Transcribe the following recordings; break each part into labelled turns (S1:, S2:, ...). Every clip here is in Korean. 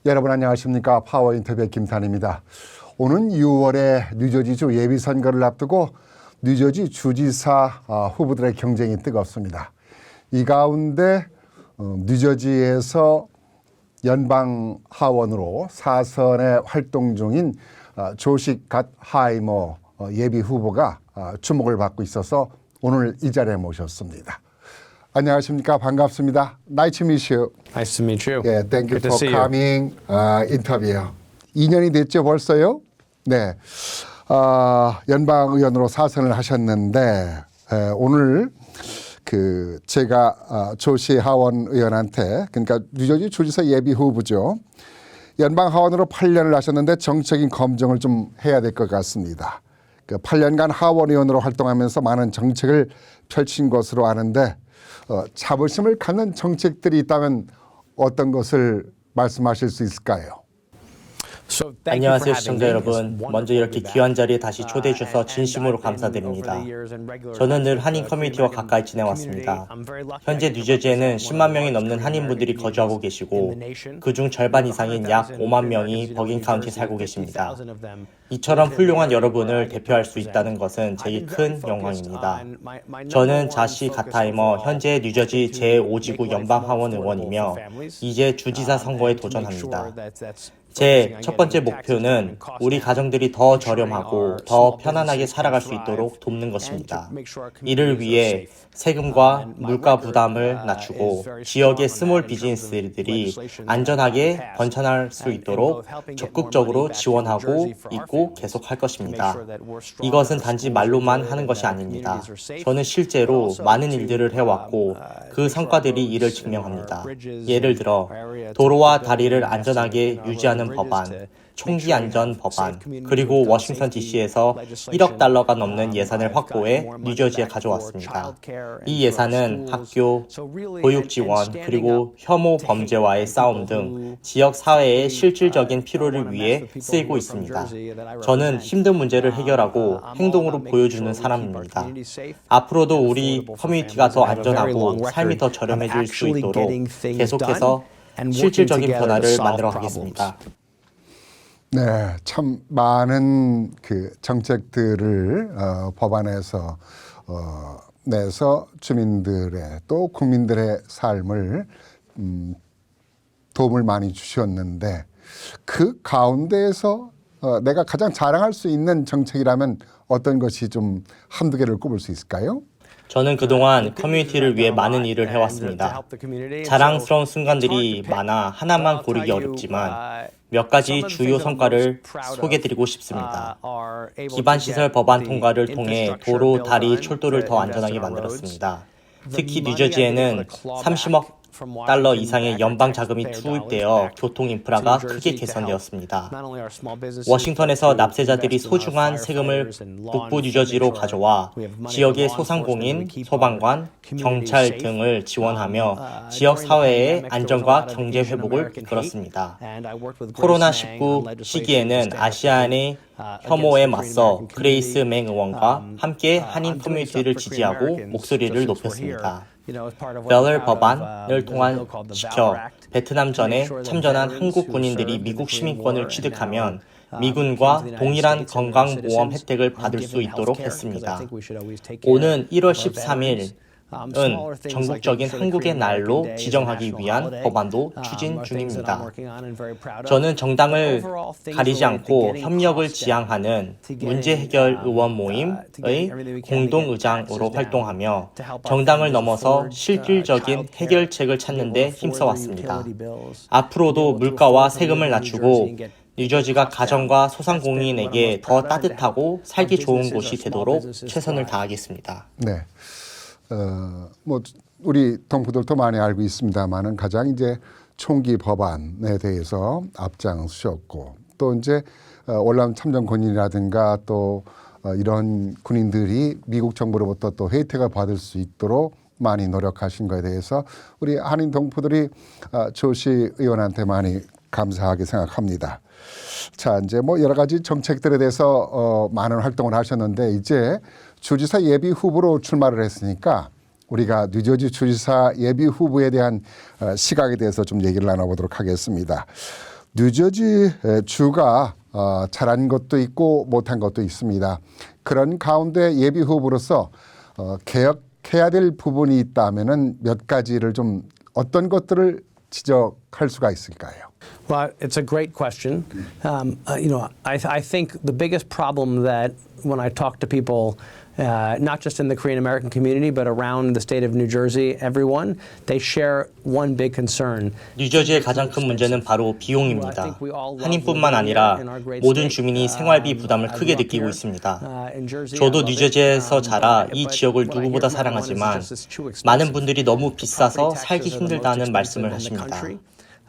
S1: 여러분 안녕하십니까. 파워 인터뷰의 김탄입니다. 오는 6월에 뉴저지주 예비선거를 앞두고 뉴저지 주지사 후보들의 경쟁이 뜨겁습니다. 이 가운데 뉴저지에서 연방 하원으로 사선에 활동 중인 조시 갓하이머 예비 후보가 주목을 받고 있어서 오늘 이 자리에 모셨습니다. 안녕하십니까. 반갑습니다. Nice to meet you.
S2: Nice to meet you.
S1: Yeah, thank you
S2: Good to
S1: for
S2: see you.
S1: coming 인터뷰. 2년이 됐죠, 벌써요? 네. 연방 의원으로 사선을 하셨는데 오늘 제가 조시 하원 의원한테, 그러니까 뉴저지 주지사 예비 후보죠. 연방 하원으로 8년을 하셨는데 정책인 검증을 좀 해야 될 것 같습니다. 8년간 하원 의원으로 활동하면서 많은 정책을 펼친 것으로 아는데 자부심을 갖는 정책들이 있다면 어떤 것을 말씀하실 수 있을까요?
S3: 안녕하세요, 시청자 여러분. 먼저 이렇게 귀한 자리에 다시 초대해 주셔서 진심으로 감사드립니다. 저는 늘 한인 커뮤니티와 가까이 지내왔습니다. 현재 뉴저지에는 10만 명이 넘는 한인분들이 거주하고 계시고 그중 절반 이상인 약 5만 명이 버긴 카운티에 살고 계십니다. 이처럼 훌륭한 여러분을 대표할 수 있다는 것은 제게 큰 영광입니다. 저는 자시 갓하이머, 현재 뉴저지 제5지구 연방하원 의원이며 이제 주지사 선거에 도전합니다. 제 첫 번째 목표는 우리 가정들이 더 저렴하고 더 편안하게 살아갈 수 있도록 돕는 것입니다. 이를 위해 세금과 물가 부담을 낮추고 지역의 스몰 비즈니스들이 안전하게 번창할 수 있도록 적극적으로 지원하고 있고 계속할 것입니다. 이것은 단지 말로만 하는 것이 아닙니다. 저는 실제로 많은 일들을 해왔고 그 성과들이 이를 증명합니다. 예를 들어 도로와 다리를 안전하게 유지하는 법안, 총기 안전 법안, 그리고 워싱턴 DC에서 1억 달러가 넘는 예산을 확보해 뉴저지에 가져왔습니다. 이 예산은 학교, 보육 지원, 그리고 혐오 범죄와의 싸움 등 지역 사회의 실질적인 필요를 위해 쓰이고 있습니다. 저는 힘든 문제를 해결하고 행동으로 보여주는 사람입니다. 앞으로도 우리 커뮤니티가 더 안전하고 삶이 더 저렴해질 수 있도록 계속해서 실질적인 변화를 만들어 가겠습니다.
S1: 네, 참 많은 정책들을 법안에서 내서 주민들의 또 국민들의 삶을 도움을 많이 주셨는데 그 가운데에서 내가 가장 자랑할 수 있는 정책이라면 어떤 것이 좀 한두 개를 꼽을 수 있을까요?
S3: 저는 그동안 커뮤니티를 위해 많은 일을 해왔습니다. 자랑스러운 순간들이 많아 하나만 고르기 어렵지만 몇 가지 주요 성과를 소개드리고 싶습니다. 기반시설 법안 통과를 통해 도로, 다리, 철도를 더 안전하게 만들었습니다. 특히 뉴저지에는 30억 달러 이상의 연방 자금이 투입되어 교통 인프라가 크게 개선되었습니다. 워싱턴에서 납세자들이 소중한 세금을 북부 뉴저지로 가져와 지역의 소상공인, 소방관, 경찰 등을 지원하며 지역 사회의 안전과 경제 회복을 이끌었습니다. 코로나19 시기에는 아시안의 혐오에 맞서 그레이스 맹 의원과 함께 한인 커뮤니티를 지지하고 목소리를 높였습니다. 벨러 법안을 통과시켜 베트남전에 참전한 한국 군인들이 미국 시민권을 취득하면 미군과 동일한 건강보험 혜택을 받을 수 있도록 했습니다. 오는 1월 13일 은 전국적인 한국의 날로 지정하기 위한 법안도 추진 중입니다. 저는 정당을 가리지 않고 협력을 지향하는 문제 해결 의원 모임의 공동의장으로 활동하며 정당을 넘어서 실질적인 해결책을 찾는 데 힘써왔습니다. 앞으로도 물가와 세금을 낮추고 뉴저지가 가정과 소상공인에게 더 따뜻하고 살기 좋은 곳이 되도록 최선을 다하겠습니다.
S1: 네. 우리 동포들도 많이 알고 있습니다만은 가장 이제 총기 법안에 대해서 앞장서셨고 또 이제 월남 참전 군인이라든가 또 이런 군인들이 미국 정부로부터 또 혜택을 받을 수 있도록 많이 노력하신 것에 대해서 우리 한인 동포들이 조시 의원한테 많이 감사하게 생각합니다. 자, 이제 여러 가지 정책들에 대해서 많은 활동을 하셨는데 이제 주지사 예비 후보로 출마를 했으니까 우리가 뉴저지 주지사 예비 후보에 대한 시각에 대해서 좀 얘기를 나눠보도록 하겠습니다. 뉴저지 주가 잘한 것도 있고 못한 것도 있습니다. 그런 가운데 예비 후보로서 개혁해야 될 부분이 있다면은 몇 가지를 좀 어떤 것들을 지적할 수가 있을까요?
S2: Well, it's a great question. I think the biggest problem that when I talk to people, not just in the Korean American community, but around the state of New Jersey, everyone, they share one big concern.
S3: 뉴저지의 가장 큰 문제는 바로 비용입니다. 한인뿐만 아니라 모든 주민이 생활비 부담을 크게 느끼고 있습니다. 저도 뉴저지에서 자라 이 지역을 누구보다 사랑하지만 많은 분들이 너무 비싸서 살기 힘들다는 말씀을 하십니다.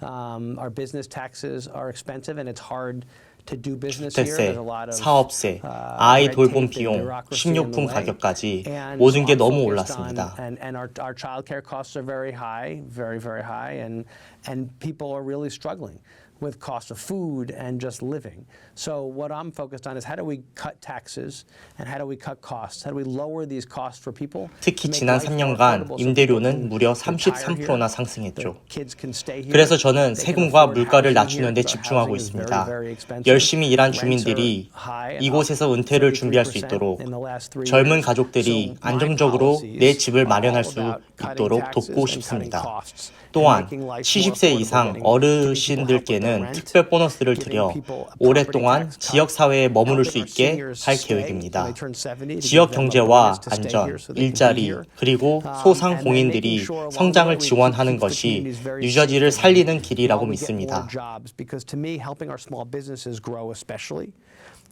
S2: Our business taxes are expensive and it's hard to do business here.
S3: 주택세,
S2: There's a lot of
S3: 사업세, 아이 돌봄 비용, 식료품 가격까지 모든 게 너무 올랐습니다.
S2: And our childcare costs are very high, very, very high, and people are really struggling with cost of food and just living. So what I'm focused on is how do we cut taxes and how do we cut costs? How do we lower these costs for people?
S3: 특히 지난 3년간 임대료는 무려 33%나 상승했죠. 그래서 저는 세금과 물가를 낮추는 데 집중하고 있습니다. 열심히 일한 주민들이 이곳에서 은퇴를 준비할 수 있도록 젊은 가족들이 안정적으로 내 집을 마련할 수 있도록 돕고 싶습니다. 또한 70세 이상 어르신들께는 특별 보너스를 드려 오랫동안 지역사회에 머무를 수 있게 할 계획입니다. 지역 경제와 안전, 일자리, 그리고 소상공인들이 성장을 지원하는 것이 뉴저지를 살리는 길이라고 믿습니다.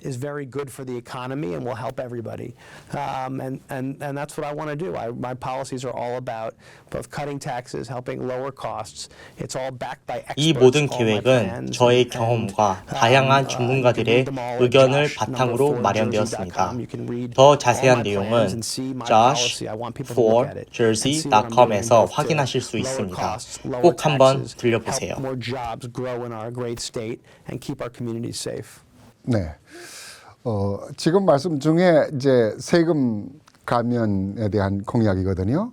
S2: Is very good for the economy and will help everybody. And that's what I want to do. My policies are all about both cutting taxes, helping lower costs. It's all backed by experts.
S3: 이 모든 계획은 저의 경험과 다양한 전문가들의 의견을 바탕으로 마련되었습니다. 더 자세한 내용은 josh4jersey.com에서 확인하실 수 있습니다. 꼭 한번 들려보세요.
S2: More jobs grow in our great state and keep our communities safe.
S1: 네. 지금 말씀 중에 이제 세금 감면에 대한 공약이거든요.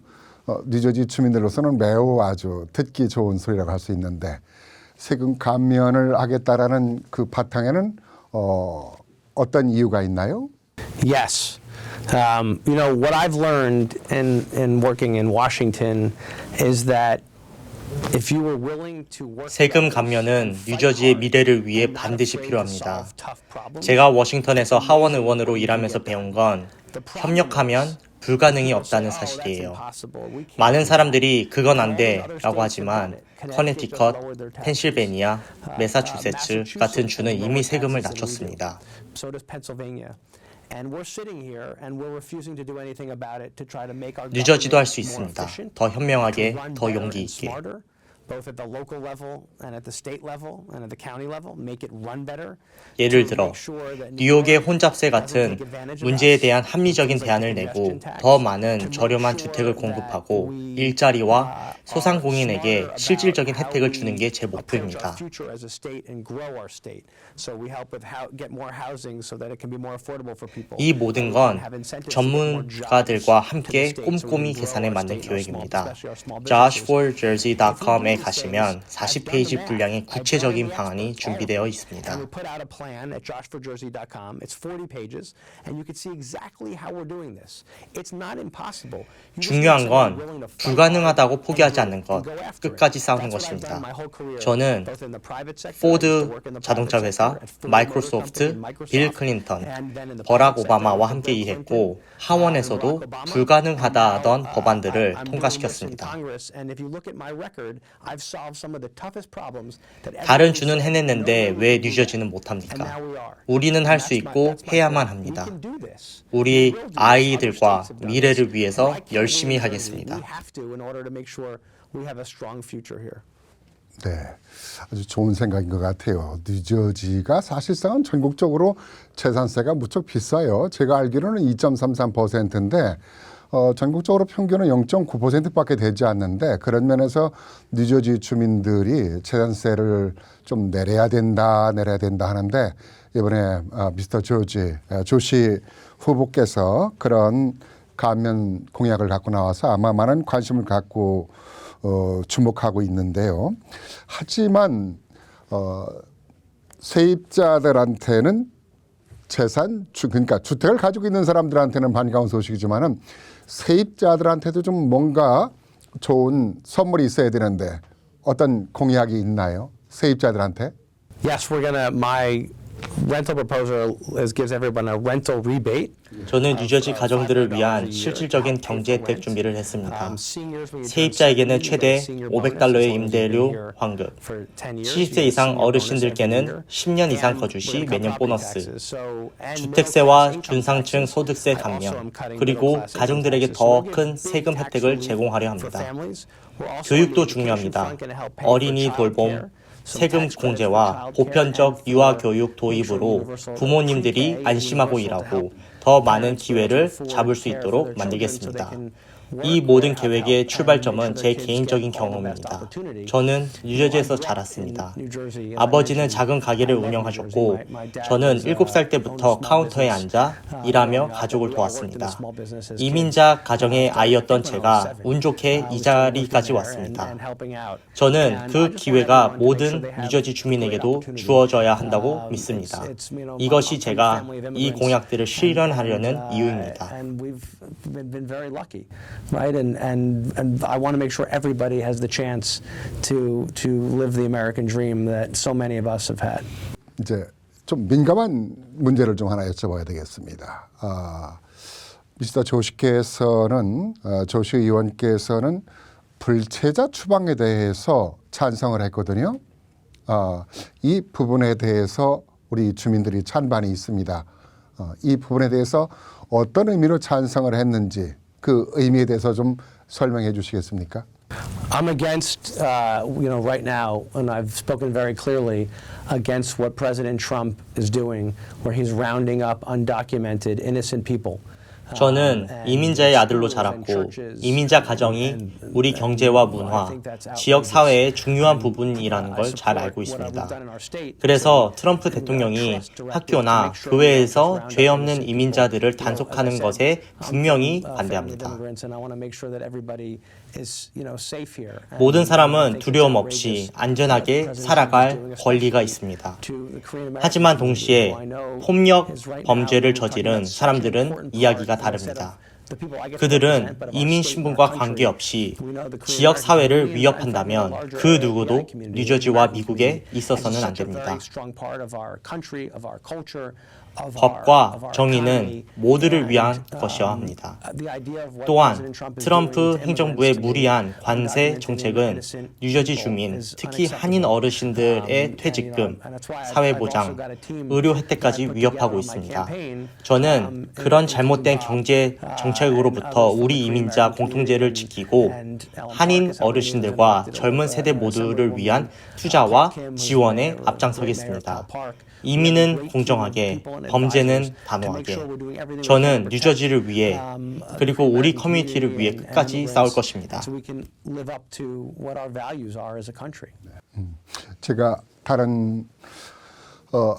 S1: 뉴저지 주민들로서는 매우 아주 듣기 좋은 소리라고 할 수 있는데 세금 감면을 하겠다라는 그 바탕에는 어떤 이유가 있나요?
S2: Yes. What I've learned in working in Washington is that
S3: 세금 감면은 뉴저지의 미래를 위해 반드시 필요합니다. 제가 워싱턴에서 하원 의원으로 일하면서 배운 건 협력하면 불가능이 없다는 사실이에요. 많은 사람들이 그건 안 돼 라고 하지만 커네티컷, 펜실베니아, 매사추세츠 같은 주는 이미 세금을 낮췄습니다. 뉴저지도 할 수 있습니다. 더 현명하게, 더 용기 있게. 예를 들어 뉴욕의 혼잡세 같은 문제에 대한 합리적인 대안을 내고 더 많은 저렴한 주택을 공급하고 일자리와 소상공인에게 실질적인 혜택을 주는 게 제 목표입니다. 이 모든 건 전문가들과 함께 꼼꼼히 계산해 만든 계획입니다. josh4jersey.com에 가시면 40페이지 분량의 구체적인 방안이 준비되어 있습니다. 중요한 건 불가능하다고 포기하지 않는 것, 끝까지 싸우는 것입니다. 저는 포드 자동차 회사, 마이크로소프트, 빌 클린턴, 버락 오바마와 함께 일했고 하원에서도 불가능하다던 법안들을 통과시켰습니다. 다른 주는 해냈는데 왜 뉴저지는 못합니까? 우리는 할 수 있고 해야만 합니다. 우리 아이들과 미래를 위해서 열심히 하겠습니다.
S1: 네, 아주 좋은 생각인 것 같아요. 뉴저지가 사실상은 전국적으로 재산세가 무척 비싸요. 제가 알기로는 2.33%인데 전국적으로 평균은 0.9%밖에 되지 않는데 그런 면에서 뉴저지 주민들이 재산세를 좀 내려야 된다 하는데 이번에 미스터 조시 후보께서 그런 감면 공약을 갖고 나와서 아마 많은 관심을 갖고 주목하고 있는데요. 하지만 세입자들한테는 그러니까 주택을 가지고 있는 사람들한테는 반가운 소식이지만은 세입자들한테도 좀 뭔가 좋은 선물이 있어야 되는데 어떤 공약이 있나요? 세입자들한테?
S2: Yes, my rental proposal gives everyone a rental rebate.
S3: 저는 뉴저지 가정들을 위한 실질적인 경제 혜택 준비를 했습니다. 세입자에게는 최대 $500의 임대료 환급, 70세 이상 어르신들께는 10년 이상 거주 시 매년 보너스, 주택세와 중상층 소득세 감면, 그리고 가정들에게 더 큰 세금 혜택을 제공하려 합니다. 교육도 중요합니다. 어린이 돌봄, 세금 공제와 보편적 유아교육 도입으로 부모님들이 안심하고 일하고 더 많은 기회를 잡을 수 있도록 만들겠습니다. 이 모든 계획의 출발점은 제 개인적인 경험입니다. 저는 뉴저지에서 자랐습니다. 아버지는 작은 가게를 운영하셨고 저는 7살 때부터 카운터에 앉아 일하며 가족을 도왔습니다. 이민자 가정의 아이였던 제가 운 좋게 이 자리까지 왔습니다. 저는 그 기회가 모든 뉴저지 주민에게도 주어져야 한다고 믿습니다. 이것이 제가 이 공약들을 실현하려는 이유입니다.
S2: Right, and I want to make sure everybody has the chance to live the American dream that so many of us have had.
S1: 이제 좀 민감한 문제를 좀 하나 여쭤봐야 되겠습니다. 미스터 조시께서는 조시 의원께서는 불체자 추방에 대해서 찬성을 했거든요. 이 부분에 대해서 우리 주민들이 찬반이 있습니다. 이 부분에 대해서 어떤 의미로 찬성을 했는지 그 의미에 대해서 좀 설명해 주시겠습니까?
S2: I'm against, right now, and I've spoken very clearly, against what President Trump is doing, where he's rounding up undocumented, innocent people.
S3: 저는 이민자의 아들로 자랐고 이민자 가정이 우리 경제와 문화, 지역 사회의 중요한 부분이라는 걸 잘 알고 있습니다. 그래서 트럼프 대통령이 학교나 교회에서 죄 없는 이민자들을 단속하는 것에 분명히 반대합니다. 모든 사람은 두려움 없이 안전하게 살아갈 권리가 있습니다. 하지만 동시에 폭력, 범죄를 저지른 사람들은 이야기가 다릅니다. 그들은 이민 신분과 관계없이 지역 사회를 위협한다면 그 누구도 뉴저지와 미국에 있어서는 안 됩니다. 법과 정의는 모두를 위한 것이어야 합니다. 또한 트럼프 행정부의 무리한 관세 정책은 뉴저지 주민, 특히 한인 어르신들의 퇴직금, 사회보장, 의료 혜택까지 위협하고 있습니다. 저는 그런 잘못된 경제 정책으로부터 우리 이민자 공통체를 지키고 한인 어르신들과 젊은 세대 모두를 위한 투자와 지원에 앞장서겠습니다. 이민은 공정하게, 범죄는 단호하게. 저는 뉴저지를 위해 그리고 우리 커뮤니티를 위해 끝까지 싸울 것입니다.
S1: 제가 다른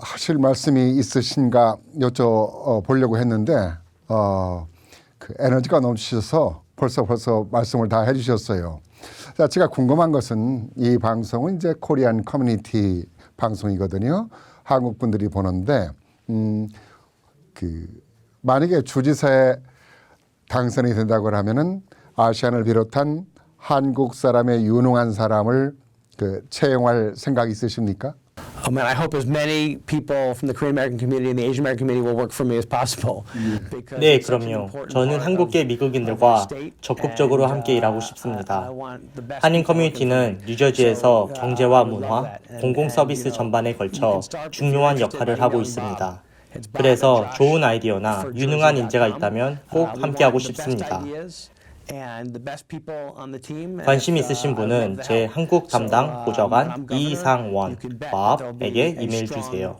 S1: 하실 말씀이 있으신가 여쭤보려고 했는데 그 에너지가 넘치셔서 벌써 말씀을 다 해주셨어요. 자, 제가 궁금한 것은 이 방송은 이제 코리안 커뮤니티 방송이거든요. 한국 분들이 보는데 만약에 주지사에 당선이 된다고 하면은 아시안을 비롯한 한국 사람의 유능한 사람을 채용할 생각이 있으십니까?
S2: I hope as many people from the Korean American community and the Asian American community will work for me as possible.
S3: 네, 그럼요. 저는 한국계 미국인들과 적극적으로 함께 일하고 싶습니다. 한인 커뮤니티는 뉴저지에서 경제와 문화, 공공 서비스 전반에 걸쳐 중요한 역할을 하고 있습니다. 그래서 좋은 아이디어나 유능한 인재가 있다면 꼭 함께하고 싶습니다. 관심 있으신 분은 제 한국 담당 보좌관 이상원 Bob에게 이메일 주세요.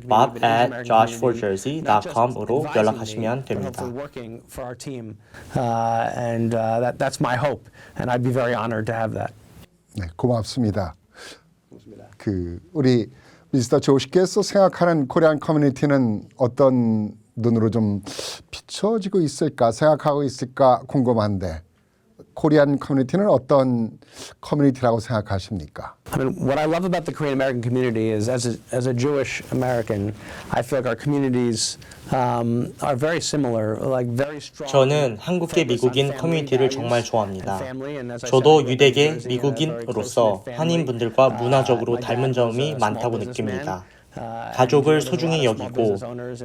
S3: bob@joshforjersey.com으로 연락하시면 됩니다.
S1: 네, 고맙습니다. 우리 미스터 조시께서 생각하는 코리안 커뮤니티는 어떤 눈으로 좀 비춰지고 있을까 생각하고 있을까 궁금한데 코리안 커뮤니티는 어떤 커뮤니티라고 생각하십니까?
S2: I mean, what I love about the Korean American community is, as a Jewish American, I feel like our communities are very similar, like very strong.
S3: 저는 한국계 미국인 커뮤니티를 정말 좋아합니다. 저도 유대계 미국인으로서 한인분들과 문화적으로 닮은 점이 많다고 느낍니다. 가족을 소중히 여기고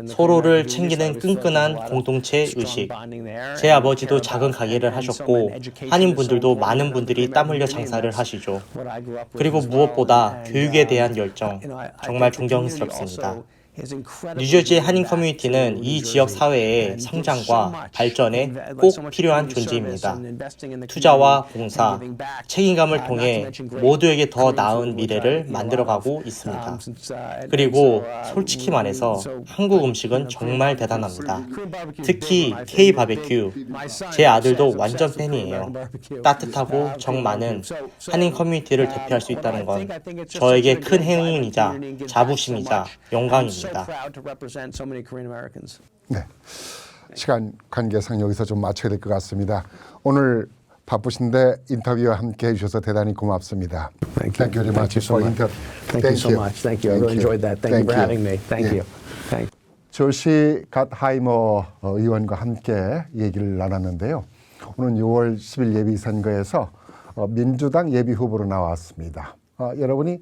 S3: 서로를 챙기는 끈끈한 공동체 의식. 제 아버지도 작은 가게를 하셨고 한인분들도 많은 분들이 땀 흘려 장사를 하시죠. 그리고 무엇보다 교육에 대한 열정, 정말 존경스럽습니다. 뉴저지의 한인 커뮤니티는 이 지역 사회의 성장과 발전에 꼭 필요한 존재입니다. 투자와 봉사, 책임감을 통해 모두에게 더 나은 미래를 만들어가고 있습니다. 그리고 솔직히 말해서 한국 음식은 정말 대단합니다. 특히 K 바베큐, 제 아들도 완전 팬이에요. 따뜻하고 정 많은 한인 커뮤니티를 대표할 수 있다는 건 저에게 큰 행운이자 자부심이자 영광입니다.
S1: 네, 시간 관계상 여기서 좀 맞춰야 될 것 같습니다. 오늘 바쁘신데 인터뷰와 함께 해주셔서 대단히 고맙습니다. Thank you very much for interview.
S2: Thank you so much. Thank you. I really enjoyed that. Thank you for having me. Thank you. Thank you.
S1: 조시 갓하이머 의원과 함께 얘기를 나눴는데요. 오늘 6월 10일 예비선거에서 민주당 예비후보로 나왔습니다. 여러분이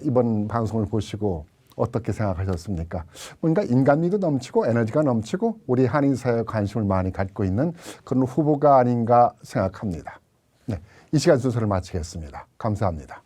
S1: 이번 방송을 보시고 어떻게 생각하셨습니까? 뭔가 인간미도 넘치고 에너지가 넘치고 우리 한인 사회에 관심을 많이 갖고 있는 그런 후보가 아닌가 생각합니다. 네, 이 시간 순서를 마치겠습니다. 감사합니다.